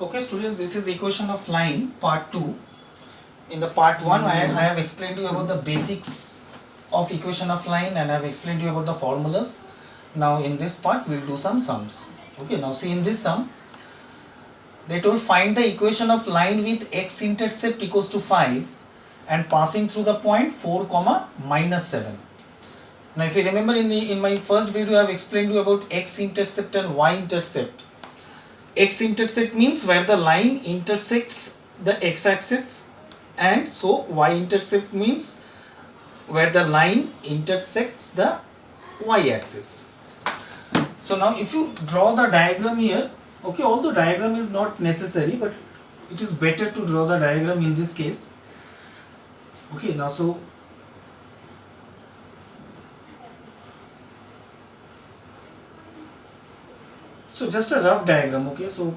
Okay students, this is equation of line part 2. In the part 1 I have explained to you about the basics of equation of line and I have explained to you about the formulas. Now in this part we will do some sums. Okay, now see in this sum they told find the equation of line with x intercept equals to 5 and passing through the point 4 comma minus 7. Now if you remember in my first video I have explained to you about x intercept and y intercept. X intercept means where the line intersects the x-axis, and so y intercept means where the line intersects the y-axis. So now if you draw the diagram here, okay, although diagram is not necessary but it is better to draw the diagram in this case. Okay, now so just a rough diagram, okay, so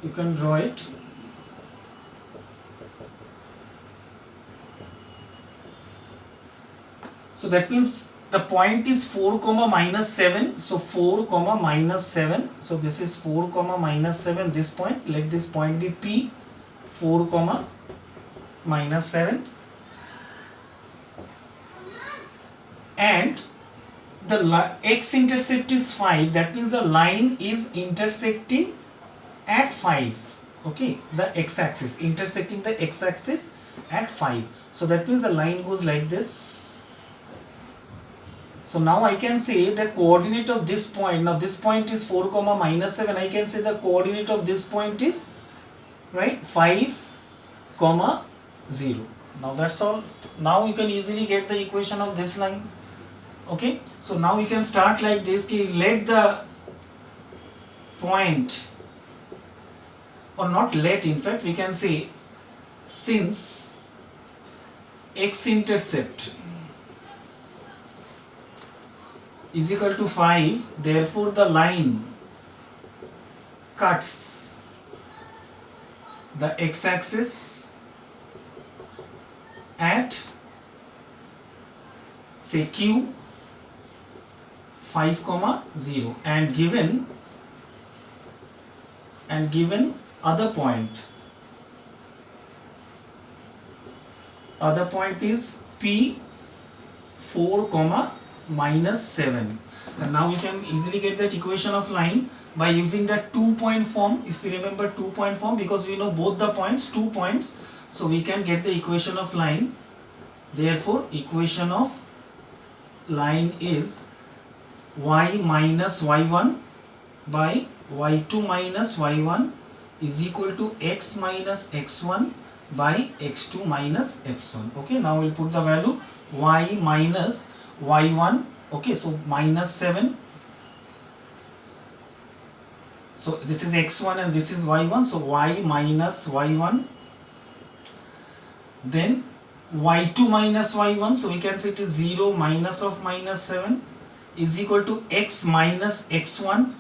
you can draw it. So that means the point is 4 comma minus 7. So 4 comma minus 7. So this is 4 comma minus 7, this point. Let this point be P. 4 comma minus 7. And the x-intercept is 5. That means the line is intersecting at 5. Okay, the x-axis. Intersecting the x-axis at 5. So that means the line goes like this. So now I can say the coordinate of this point, now this point is 4 comma minus 7, I can say the coordinate of this point is, right, 5 comma 0. Now that's all. Now you can easily get the equation of this line. Okay, so now we can start like this, let the point, or not let, in fact we can say since x-intercept is equal to 5, therefore the line cuts the x-axis at say q 5 comma 0 and given other point is p 4 comma minus 7, and now we can easily get that equation of line by using the 2-point form. If we remember 2-point form, because we know both the points, 2 points, so we can get the equation of line. Therefore equation of line is y minus y1 by y2 minus y1 is equal to x minus x1 by x2 minus x1. Okay, now we'll put the value y minus y1, okay, so minus 7, so this is x1 and this is y1, so y minus y1, then y2 minus y1, so we can say it is 0 minus of minus 7 is equal to x minus x1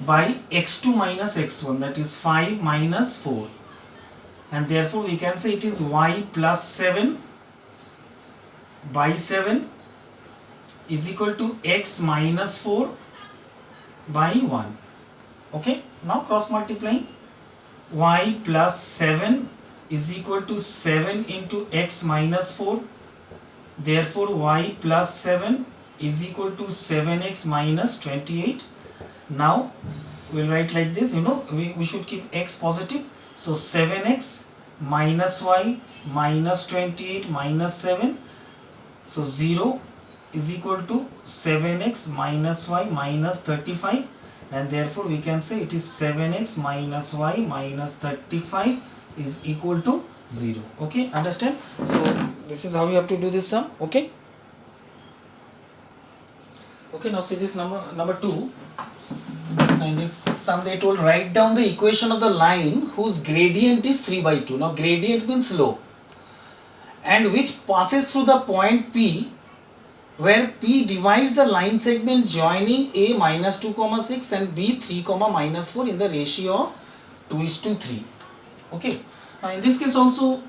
by x2 minus x1, that is 5 minus 4, and therefore we can say it is y plus 7 by 7 is equal to x minus 4 by 1. Okay, now cross multiplying, y plus 7 is equal to 7 into x minus 4, therefore y plus 7 is equal to 7x minus 28. Now we'll write like this, we should keep x positive, so 7x minus y minus 28 minus 7, so 0 is equal to 7x minus y minus 35, and therefore we can say it is 7x minus y minus 35 is equal to 0. Okay, understand? So this is how you have to do this sum. Okay, now see this number 2. In this sum they told write down the equation of the line whose gradient is 3 by 2. Now gradient means slope, and which passes through the point P, where P divides the line segment joining A minus 2 comma 6 and B 3 comma minus 4 in the ratio of 2:3. Okay, now in this case also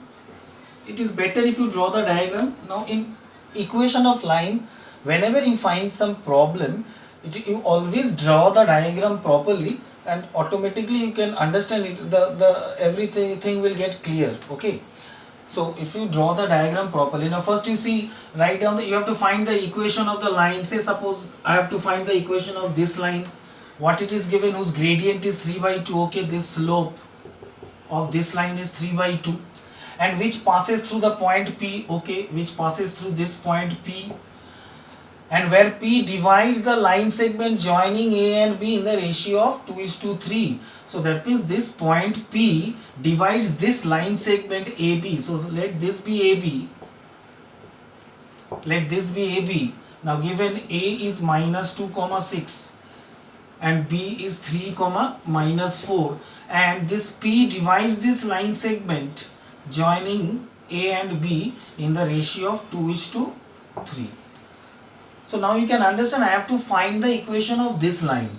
it is better if you draw the diagram. Now in equation of line, whenever you find some problem, you always draw the diagram properly and automatically you can understand it, the everything will get clear. Okay, so if you draw the diagram properly, now first you see, write down you have to find the equation of the line. Say suppose I have to find the equation of this line, what it is given, whose gradient is 3 by 2. Okay, this slope of this line is 3 by 2, and which passes through the point P. Okay, which passes through this point P, and where P divides the line segment joining A and B in the ratio of 2:3. So that means this point P divides this line segment AB. So let this be AB. Let this be AB. Now given A is -2,6 and B is 3,-4, and this P divides this line segment joining A and B in the ratio of 2:3. So now you can understand, I have to find the equation of this line.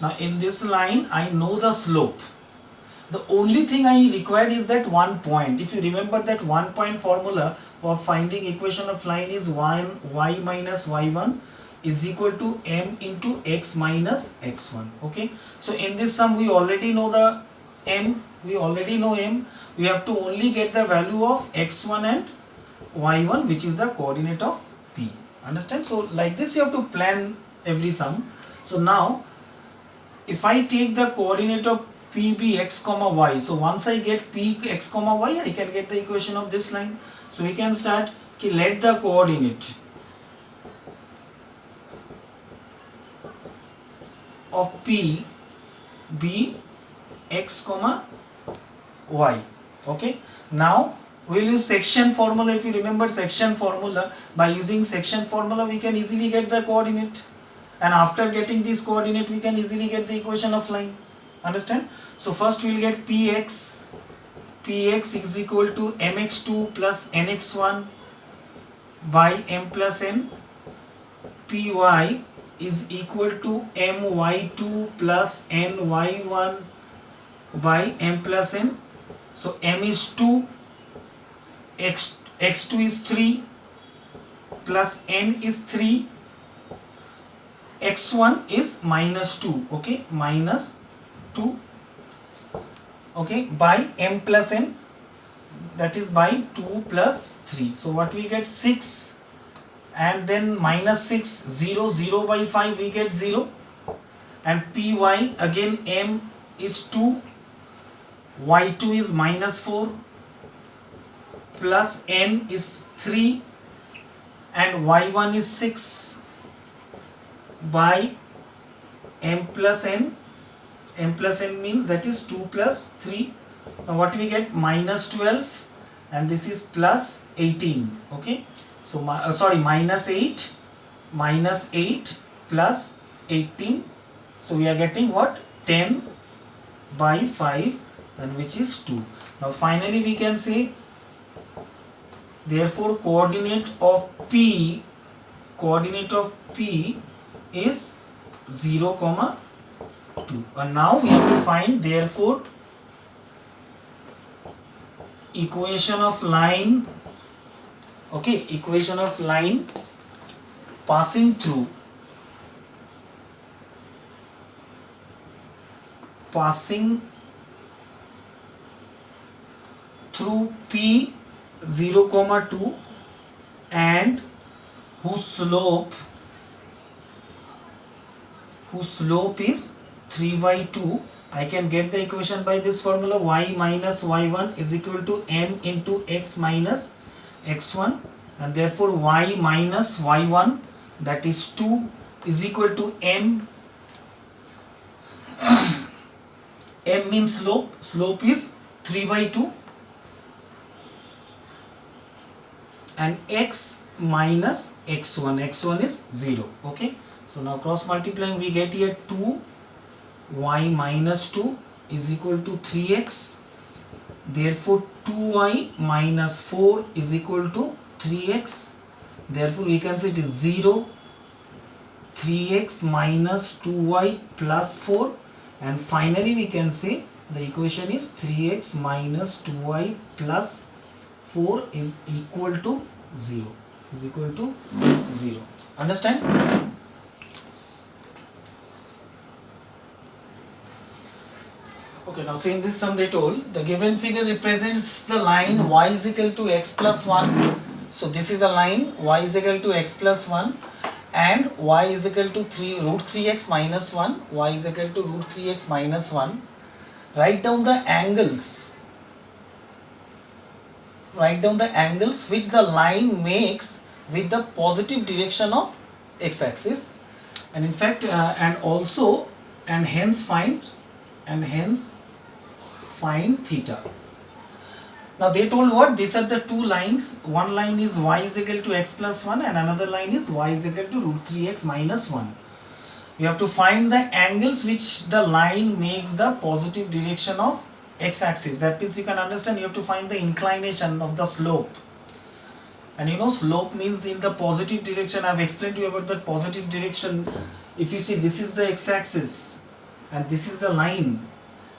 Now in this line I know the slope. The only thing I require is that one point. If you remember that one point formula of finding equation of line is y minus y1 is equal to m into x minus x1. Okay, so in this sum we already know the m, we already know m. We have to only get the value of x1 and y1, which is the coordinate of P. Understand? So like this you have to plan every sum. So now if I take the coordinate of P be x comma y, so once I get P x comma y, I can get the equation of this line. So we can start, let the coordinate of P be x comma y. Okay, now we'll use section formula. If you remember section formula, by using section formula we can easily get the coordinate, and after getting this coordinate we can easily get the equation of line. Understand? So first we'll get px is equal to mx2 plus nx1 by m plus n. Py is equal to my2 plus ny1 by m plus n. So m is 2, x2 is 3 plus n is 3, x1 is -2. Okay, -2. Okay, by m plus n, that is by 2 plus 3. So what we get 6, and then -6, 0, 0 by 5 we get 0, and py again m is 2, y2 is -4 plus n is 3 and y1 is 6 by m plus n. M plus n means that is 2 plus 3. Now what we get, -12, and this is plus 18. Okay, so -8 plus 18. So we are getting what, 10 by 5, and which is 2. Now finally we can say, therefore coordinate of P is 0, 2. And now we have to find, therefore, equation of line. Okay, equation of line passing through P 0, 2 and whose slope is 3 by 2. I can get the equation by this formula, y minus y1 is equal to m into x minus x1, and therefore y minus y1, that is 2, is equal to m. M means slope is 3 by 2, and x minus x1 is 0. Okay, so now cross multiplying we get here 2 y minus 2 is equal to 3x. Therefore 2y minus 4 is equal to 3x. Therefore we can say it is 0. 3x minus 2y plus 4, and finally we can say the equation is 3x minus 2y plus 4 is equal to 0. Understand? Okay, now see in this sum they told the given figure represents the line y is equal to x plus 1. So this is a line y is equal to x plus 1 and y is equal to 3 root 3x minus 1, y is equal to root 3x minus 1. Write down the angles. Write down the angles which the line makes with the positive direction of x-axis, and in fact and hence find theta. Now they told what? These are the two lines. One line is y is equal to x plus 1 and another line is y is equal to root 3x minus 1. You have to find the angles which the line makes the positive direction of x-axis. That means you can understand you have to find the inclination of the slope. And you know slope means in the positive direction. I have explained to you about the positive direction. If you see this is the x-axis and this is the line,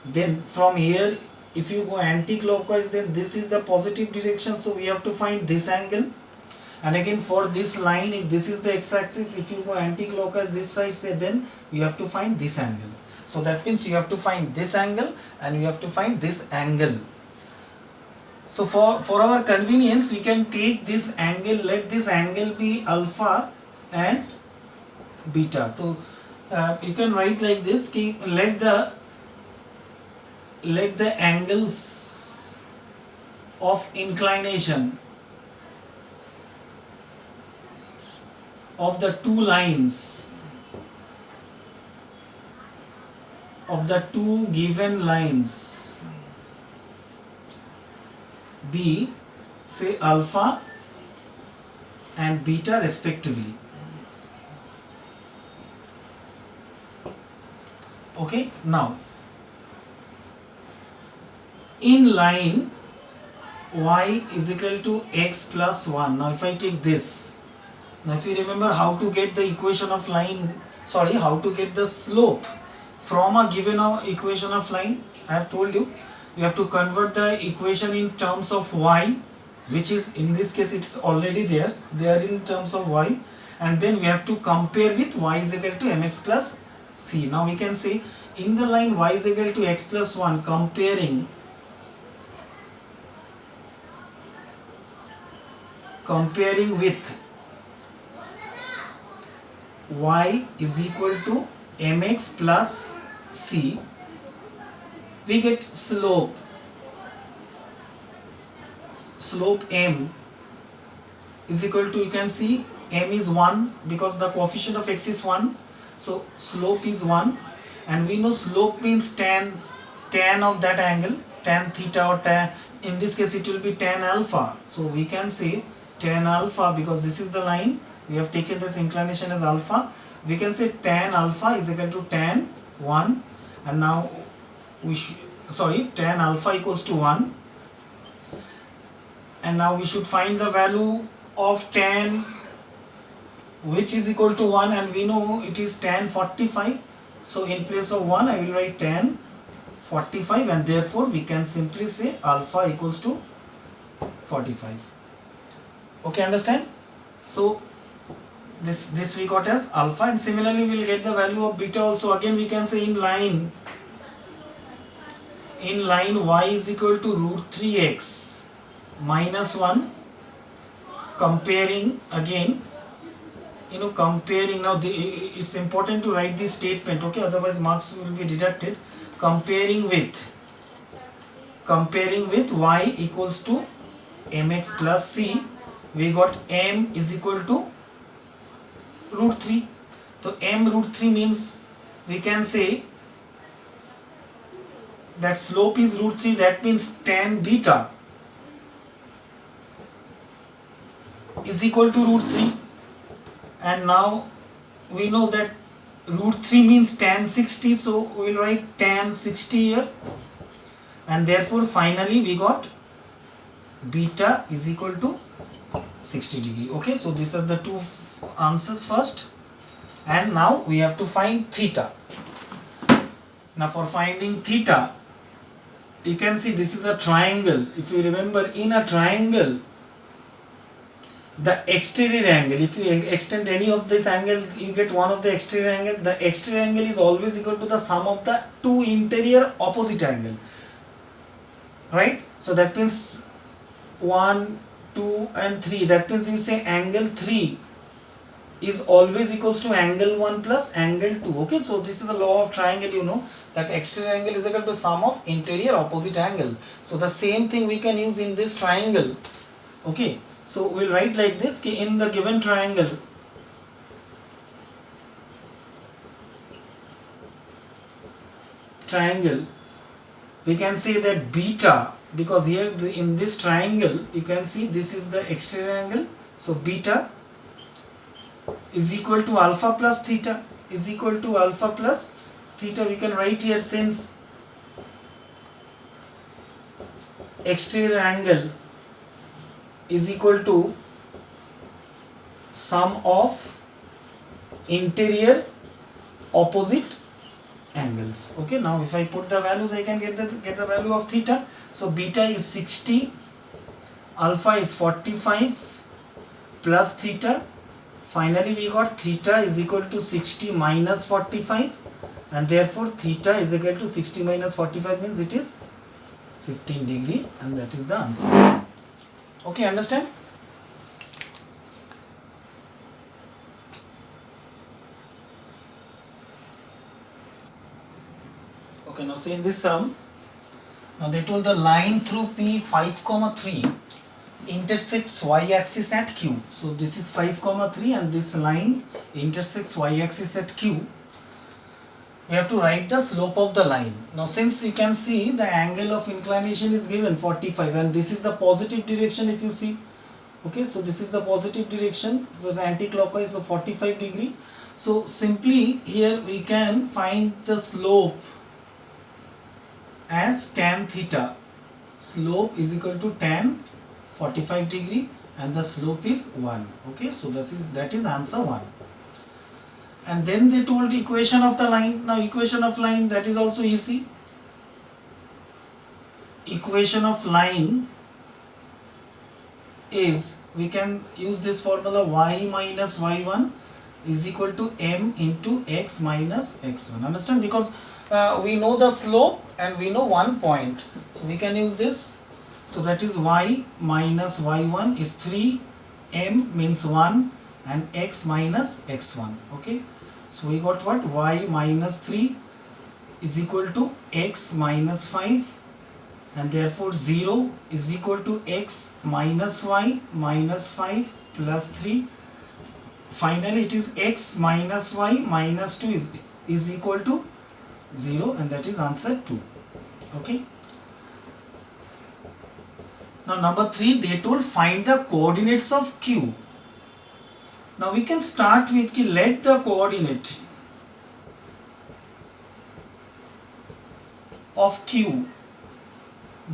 then from here if you go anti-clockwise then this is the positive direction, so we have to find this angle. And again for this line, if this is the x-axis, if you go anti-clockwise this side, say, then you have to find this angle. So that means you have to find this angle and you have to find this angle. So for our convenience we can take this angle, let this angle be alpha and beta. So you can write like this, let the angles of inclination of the two lines, of the two given lines be, say, alpha and beta respectively. Okay, now in line y is equal to x plus 1. Now if I take this, now if you remember how to get the equation of line, how to get the slope from a given equation of line, I have told you, you have to convert the equation in terms of y, which is in this case it's already there, they are in terms of y, and then we have to compare with y is equal to mx plus c. Now we can say in the line y is equal to x plus 1, comparing with y is equal to mx plus c, we get slope m is equal to, you can see m is 1 because the coefficient of x is 1, so slope is 1, and we know slope means tan of that angle, tan theta, or tan, in this case it will be tan alpha, so we can say tan alpha, because this is the line, we have taken this inclination as alpha, we can say tan alpha is equal to tan 1, and now tan alpha equals to 1, and now we should find the value of tan which is equal to 1, and we know it is tan 45, so in place of 1 I will write tan 45, and therefore we can simply say alpha equals to 45. Okay, understand? So this we got as alpha, and similarly we will get the value of beta also. Again we can say in line y is equal to root 3x minus 1, comparing again, comparing, now it's important to write this statement, okay, otherwise marks will be deducted. Comparing with y equals to mx plus c, we got m is equal to root 3. So m root 3 means we can say that slope is root 3, that means tan beta is equal to root 3, and now we know that root 3 means tan 60, so we will write tan 60 here, and therefore finally we got beta is equal to 60 degree. Okay, so these are the two answers first, and now we have to find theta. Now for finding theta, you can see this is a triangle. If you remember, in a triangle the exterior angle, if you extend any of this angle, you get one of the exterior angle. The exterior angle is always equal to the sum of the two interior opposite angle, right? So that means 1, 2 and 3, that means you say angle 3 is always equals to angle 1 plus angle 2. Okay, so this is a law of triangle, you know, that exterior angle is equal to sum of interior opposite angle. So the same thing we can use in this triangle. Okay, so we'll write like this, in the given triangle, we can say that beta, because here in this triangle you can see this is the exterior angle, so beta is equal to alpha plus theta, is equal to alpha plus theta. We can write here, since exterior angle is equal to sum of interior opposite angles. Okay, now if I put the values, I can get the value of theta. So beta is 60, alpha is 45 plus theta. Finally we got theta is equal to 60 minus 45, and therefore theta is equal to 60 minus 45 means it is 15 degree, and that is the answer. Okay, understand? Okay, now see in this sum, now they told the line through P 5,3 intersects y-axis at Q. So this is 5,3 and this line intersects y-axis at Q. We have to write the slope of the line. Now since you can see the angle of inclination is given 45, and this is the positive direction, if you see. Okay, so this is the positive direction, so it's anti-clockwise, so 45 degree. So simply here we can find the slope as tan theta. Slope is equal to tan 45 degree and the slope is 1. Okay, so that is answer 1. And then they told equation of the line. Now equation of line, that is also easy. Equation of line is, we can use this formula, y minus y1 is equal to m into x minus x1. Understand? Because we know the slope and we know one point, so we can use this. So that is y minus y1 is 3, m means 1 and x minus x1. Okay, so we got what? Y minus 3 is equal to x minus 5, and therefore 0 is equal to x minus y minus 5 plus 3. Finally it is x minus y minus 2 is equal to 0, and that is answer 2. Okay. Now number 3, they told find the coordinates of Q. Now we can start with let the coordinate of Q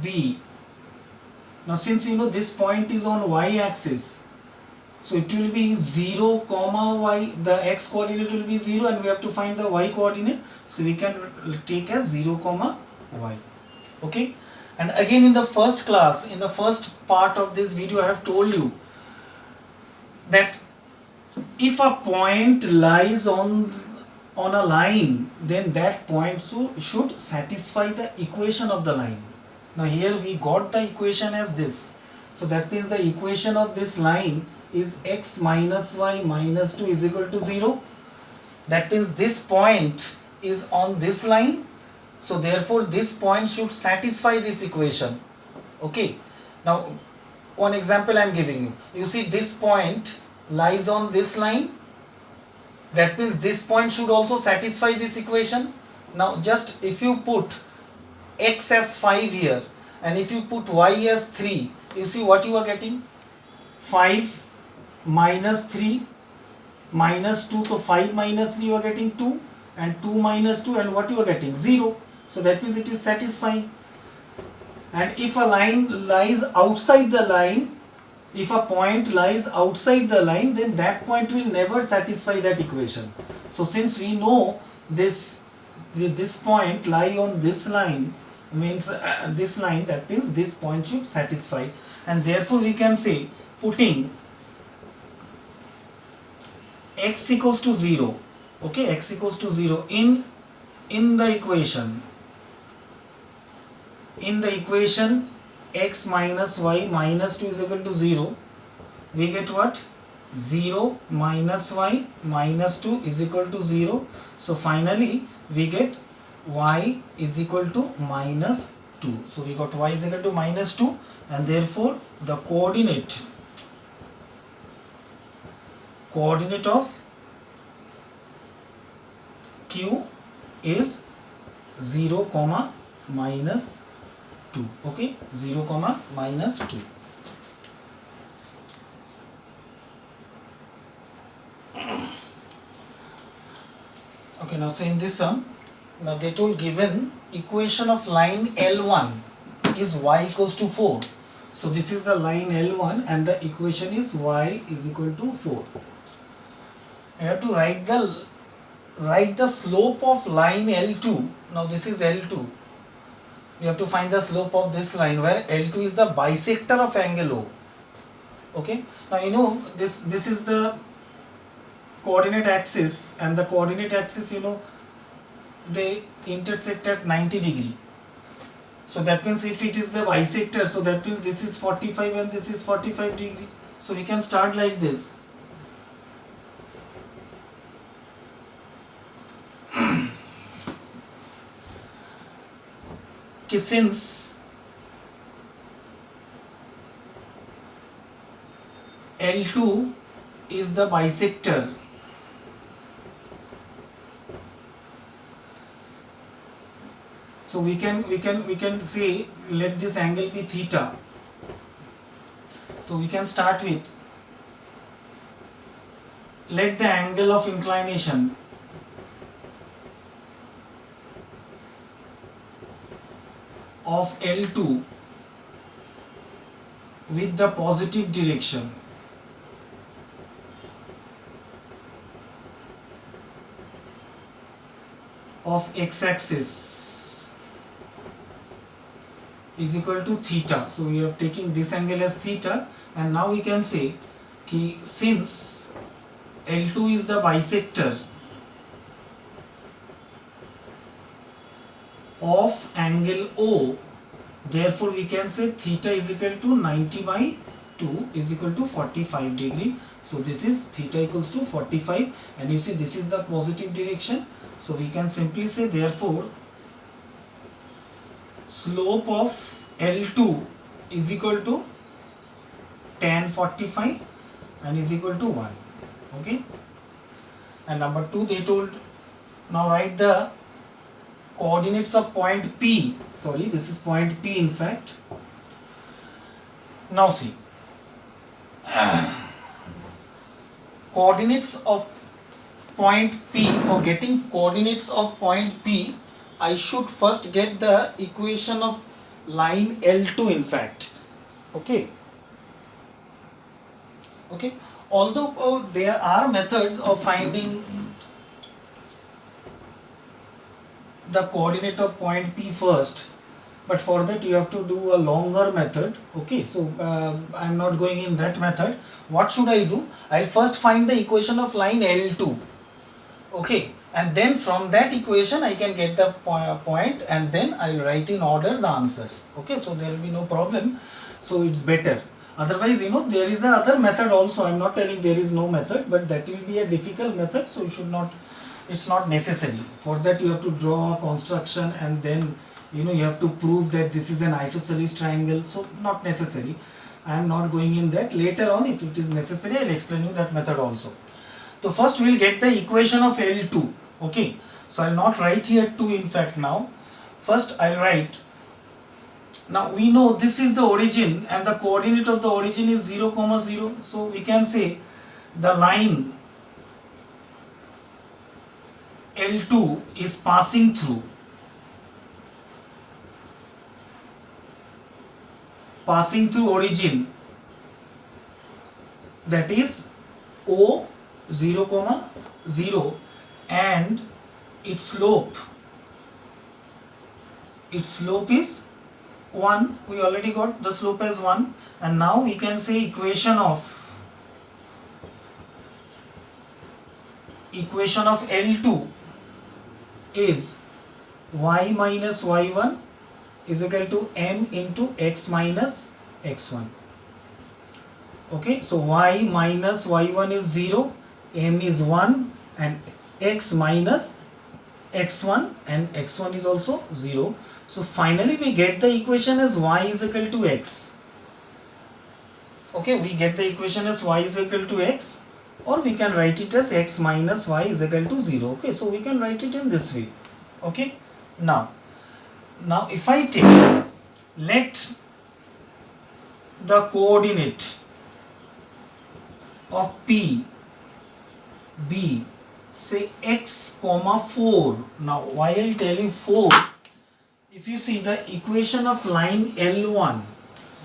be. Now since you know this point is on y axis, so it will be 0 comma y, the x coordinate will be 0 and we have to find the y coordinate, so we can take as 0 comma y. Okay, and again in the first class, in the first part of this video, I have told you that if a point lies on a line, then that point should satisfy the equation of the line. Now here we got the equation as this, so that means the equation of this line is x minus y minus 2 is equal to 0. That means this point is on this line, so therefore this point should satisfy this equation. Okay, now one example I am giving you. You see this point lies on this line, that means this point should also satisfy this equation. Now just if you put x as 5 here and if you put y as 3, you see what you are getting? 5 minus 3 minus 2, so 5 minus 3 you are getting 2, and 2 minus 2, and what you are getting? 0. So that means it is satisfying. And if a line lies outside the line, if a point lies outside the line, then that point will never satisfy that equation. So since we know this point lie on this line, means this line, that means this point should satisfy, and therefore we can say, putting x equals to 0. Okay, x equals to 0 in the equation. In the equation x minus y minus 2 is equal to 0, we get what? 0 minus y minus 2 is equal to 0. So finally we get y is equal to minus 2. So we got y is equal to minus 2, and therefore the coordinate of q is 0 comma minus 2. Okay, 0 comma minus 2. Okay, now so in this sum, now they told given equation of line L1 is y equals to 4. So this is the line L1 and the equation is y is equal to 4. I have to write the slope of line L2. Now this is L2. We have to find the slope of this line where L2 is the bisector of angle O. Okay. Now you know this is the coordinate axis, and the coordinate axis, you know, they intersect at 90 degree. So that means if it is the bisector, so that means this is 45 and this is 45 degree. So we can start like this. Since L2 is the bisector, so we can say let this angle be theta. So we can start with, let the angle of inclination of L2 with the positive direction of x-axis is equal to theta. So we are taking this angle as theta, and now we can say कि since L2 is the bisector of angle O, therefore we can say theta is equal to 90 by 2 is equal to 45 degree. So this is theta equals to 45, and you see this is the positive direction. So we can simply say therefore slope of L2 is equal to tan 45 and is equal to 1. Okay. And number 2, they told, now write the coordinates of point P. Sorry, this is point P in fact. Now see, coordinates of point P, for getting coordinates of point P, I should first get the equation of line L2 in fact. Okay. Okay. Although there are methods of finding the coordinate of point P first, but for that you have to do a longer method. Okay, so I am not going in that method. What should I do? I'll first find the equation of line L2. Okay, and then from that equation I can get the point, and then I'll write in order the answers. Okay, so there will be no problem. So it's better. Otherwise, you know, there is a other method also. I'm not telling there is no method, but that will be a difficult method. So you should not. It's not necessary. For that you have to draw a construction, and then you know you have to prove that this is an isosceles triangle. So not necessary. I am not going in that. Later on, if it is necessary, I'll explain you that method also. So first we'll get the equation of L2. Okay. So I'll not write here 2 in fact now. First I'll write. Now we know this is the origin, and the coordinate of the origin is 0, 0. So we can say the line L2 is passing through origin, that is O 0, 0, and its slope is 1. We already got the slope as 1, and now we can say equation of equation of L2 is y minus y1 is equal to m into x minus x1. Okay, so y minus y1 is 0, m is 1, and x minus x1 and x1 is also 0. So finally we get the equation as y is equal to x. Okay, we get the equation as y is equal to x, or we can write it as x minus y is equal to 0. Okay, so we can write it in this way. Okay, now if I take, let the coordinate of P be say x comma 4. Now while telling 4, if you see the equation of line L1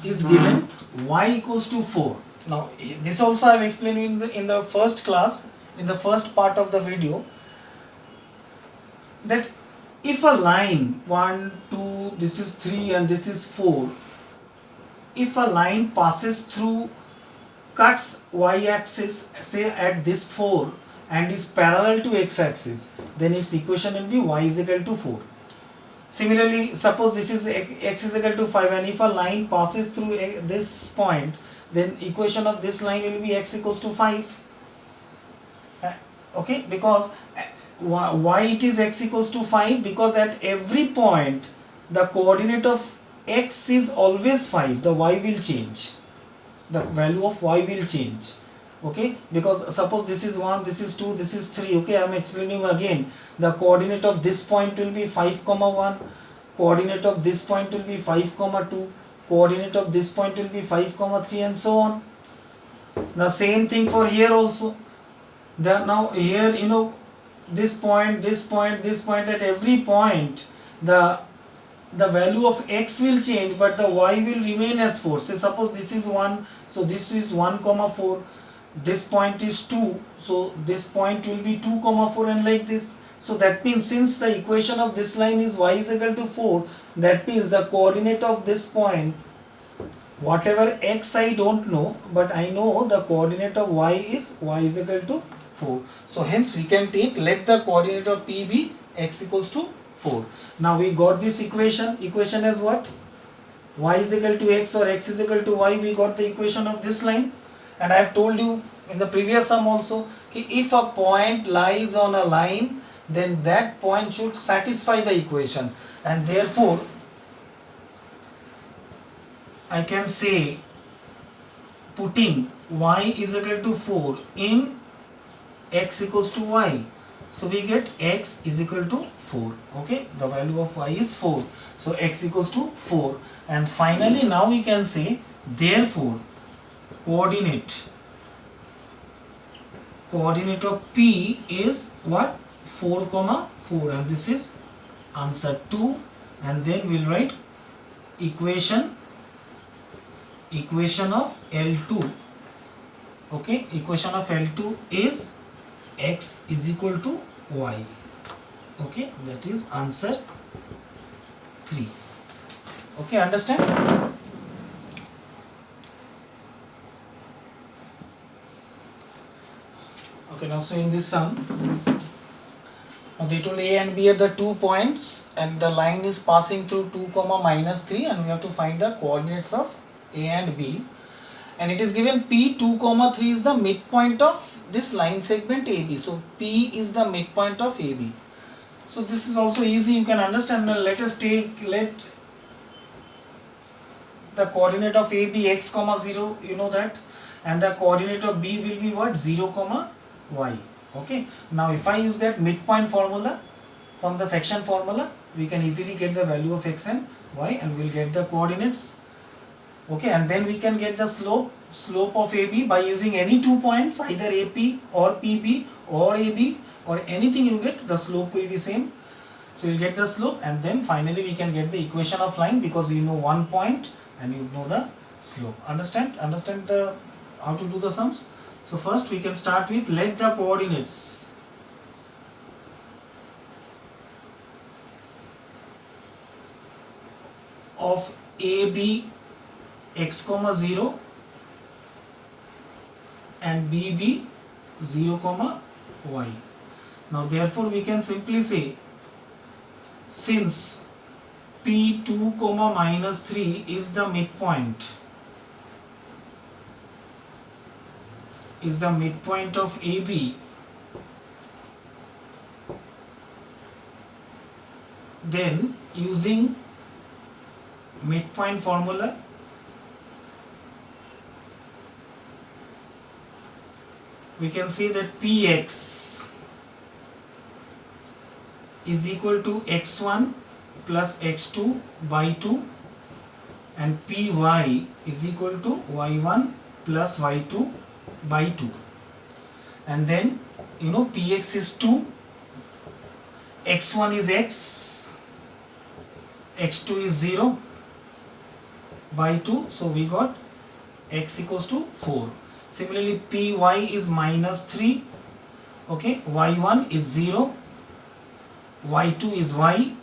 is given y equals to 4. Now this also I have explained in the first class, in the first part of the video, that if a line 1, 2, this is 3 and this is 4, if a line passes through, cuts y-axis say at this 4 and is parallel to x-axis, then its equation will be y is equal to 4. Similarly, suppose this is x is equal to 5, and if a line passes through this point, then equation of this line will be x equals to 5. Okay, because why it is x equals to 5? Because at every point the coordinate of x is always 5, the y will change, the value of y will change. Okay, because suppose this is 1, this is 2, this is 3. Okay, I am explaining again. The coordinate of this point will be 5 comma 1, coordinate of this point will be 5 comma 2, coordinate of this point will be 5 comma 3, and so on. The same thing for here also. Now here, you know, this point, this point, this point, at every point the value of x will change, but the y will remain as 4. Say suppose this is 1, so this is 1 comma 4, this point is 2, so this point will be 2 comma 4, and like this. So that means since the equation of this line is y is equal to 4, that means the coordinate of this point, whatever x I don't know, but I know the coordinate of y is equal to 4. So hence we can take, let the coordinate of P be x equals to 4. Now we got this equation as what? Y is equal to x or x is equal to y. We got the equation of this line, and I have told you in the previous sum also, if a point lies on a line, then that point should satisfy the equation, and therefore I can say, putting y is equal to 4 in x equals to y, so we get x is equal to 4. Okay, the value of y is 4, so x equals to 4. And finally now we can say, therefore coordinate of P is what? 4 comma 4, and this is answer 2. And then we'll write equation of L2. Okay, equation of L2 is x is equal to y. Okay, that is answer 3. Okay, understand? Okay, now so in this sum, now they told A and B are the 2 points, and the line is passing through 2 comma minus 3, and we have to find the coordinates of A and B, and it is given P 2 comma 3 is the midpoint of this line segment AB. So P is the midpoint of AB. So this is also easy, you can understand. Now let the coordinate of A be x comma 0, you know that, and the coordinate of B will be what? 0 comma y. Okay, now if I use that midpoint formula from the section formula, we can easily get the value of x and y, and we'll get the coordinates. Okay, and then we can get the slope of AB by using any 2 points, either AP or PB or AB or anything you get, the slope will be same. So you'll get the slope, and then finally we can get the equation of line, because you know 1 point and you know the slope. Understand the how to do the sums? So first we can start with, let the coordinates of AB x comma 0 and BB 0 comma y. Now therefore we can simply say, since P2 comma minus 3 is the midpoint, of AB, then using midpoint formula, we can say that Px is equal to x1 plus x2 by 2, and Py is equal to y1 plus y2 by 2. And then Px is 2, x1 is x, x2 is 0 by 2, so we got x equals to 4. Similarly, Py is minus 3, okay, y1 is 0, y2 is y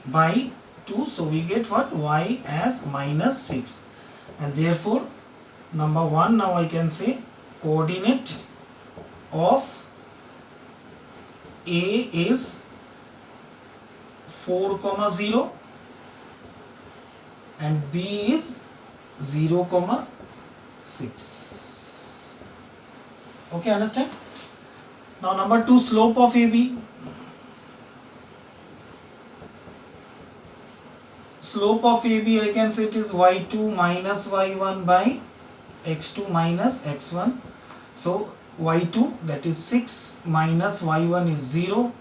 by 2, so we get what? Y as minus 6. And therefore, number 1, now I can say coordinate of A is 4, 0 and B is 0, 6. Okay, understand? Now number 2, slope of AB. Slope of AB, I can say it is y2 minus y1 by x2 minus x1. So y2, that is 6, minus y1 is 0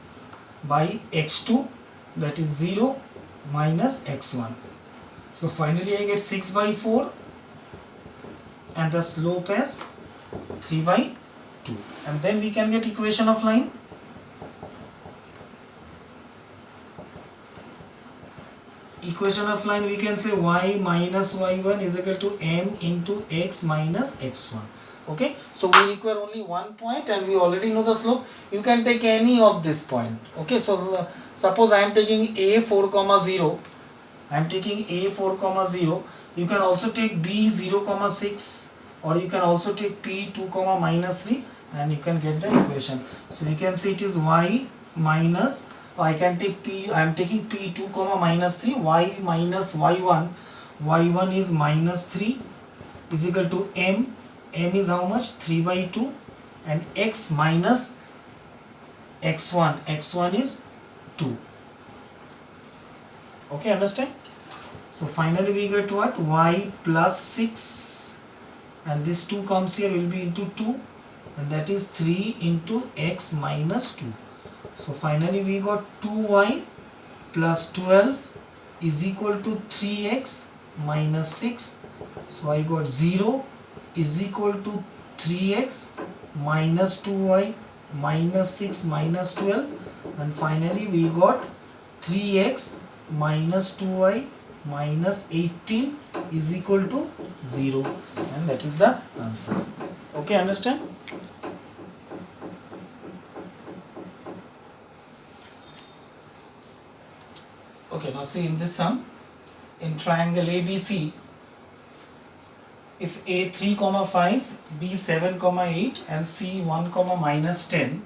by x2, that is 0 minus x1. So finally I get 6 by 4 and the slope as 3 by 2. And then we can get equation of line. Equation of line, we can say y minus y1 is equal to m into x minus x1. Okay, so we require only one point and we already know the slope. You can take any of this point. Okay, so suppose I am taking a 4, 0. I am taking a 4, 0. You can also take b 0, 6, or you can also take p 2, minus 3, and you can get the equation. So we can say it is y minus, I can take p, I am taking p 2, minus 3, y minus y1, y1 is minus 3 is equal to m is how much? 3 by 2, and x minus x1 is 2. Okay, understand? So finally we get what? Y plus 6, and this 2 comes here, will be into 2, and that is 3 into x minus 2. So finally we got 2y plus 12 is equal to 3x minus 6. So I got 0 is equal to 3x minus 2y minus 6 minus 12, and finally we got 3x minus 2y minus 18 is equal to 0, and that is the answer. Okay, understand? Okay, now see in this sum, in triangle ABC, if A 3, 5, B 7, 8 and C 1, minus 10,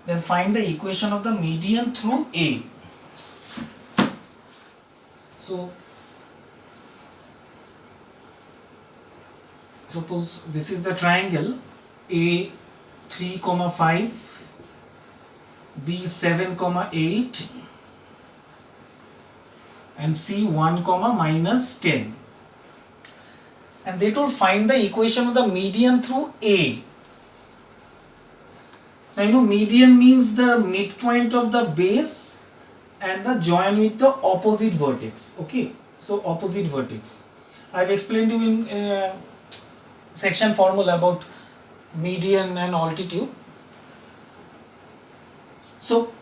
then find the equation of the median through A. So suppose this is the triangle A 3, 5, B 7, 8 and C 1, minus 10. And they told find the equation of the median through A. Now median means the midpoint of the base and the join with the opposite vertex. Okay, so opposite vertex. I have explained to you in section formula about median and altitude. So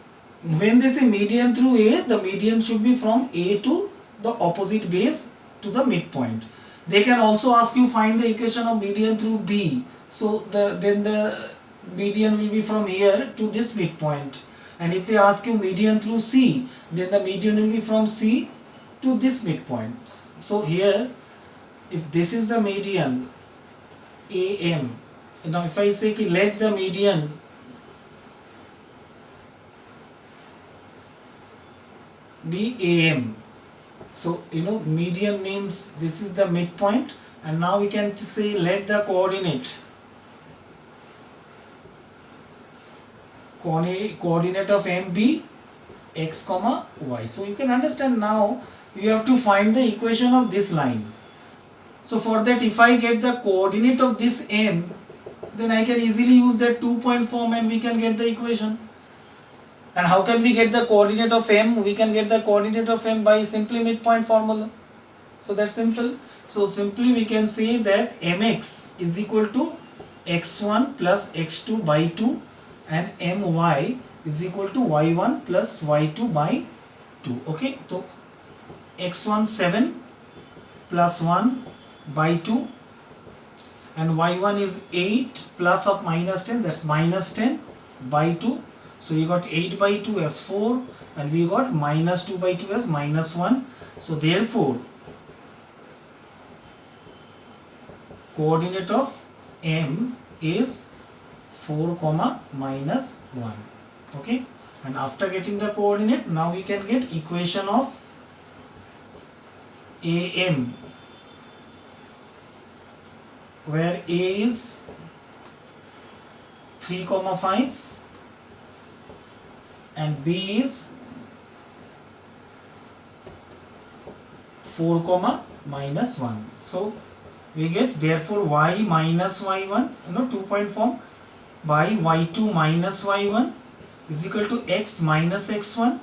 when they say median through A, the median should be from A to the opposite base to the midpoint. They can also ask you find the equation of median through B. So then the median will be from here to this midpoint. And if they ask you median through C, then the median will be from C to this midpoint. So here, if this is the median AM, now if I say let the median be AM. So median means this is the midpoint, and now we can say let the coordinate of M be x comma y. So you can understand now you have to find the equation of this line. So for that, if I get the coordinate of this M, then I can easily use that 2-point form and we can get the equation. And how can we get the coordinate of M? We can get the coordinate of M by simply midpoint formula. So that's simple. So simply we can say that mx is equal to x1 plus x2 by 2 and my is equal to y1 plus y2 by 2. Okay, so x1 7 plus 1 by 2 and y1 is 8 plus of minus 10, that's minus 10 by 2. So we got 8 by 2 as 4 and we got minus 2 by 2 as minus 1. So therefore coordinate of M is 4 comma minus 1. Okay, and after getting the coordinate, now we can get equation of AM, where A is 3 comma 5 and B is 4 comma minus 1. So we get therefore y minus y1, 2-point form, by y2 minus y1 is equal to x minus x1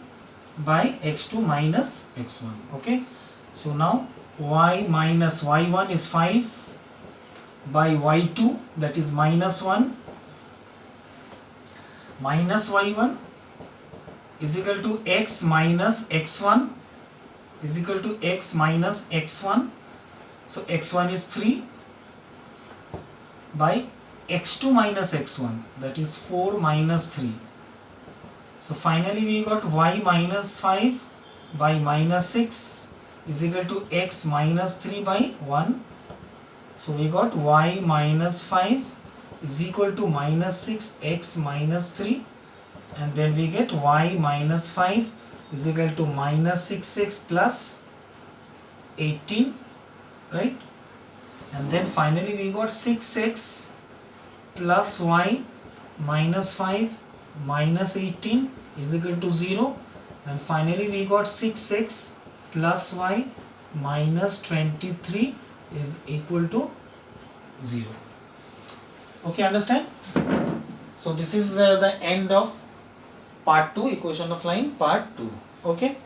by x2 minus x1. Okay, so now y minus y1 is 5 by y2, that is minus 1, minus y1 is equal to x minus x1 is equal to x minus x1. So x1 is 3 by x2 minus x1, that is 4 minus 3. So finally we got y minus 5 by minus 6 is equal to x minus 3 by 1. So we got y minus 5 is equal to minus 6 x minus 3, and then we get y minus 5 is equal to minus 6x plus 18, right? And then finally we got 6x plus y minus 5 minus 18 is equal to 0, and finally we got 6x plus y minus 23 is equal to 0. Okay, understand? So this is the end of part 2, equation of line part 2. Okay.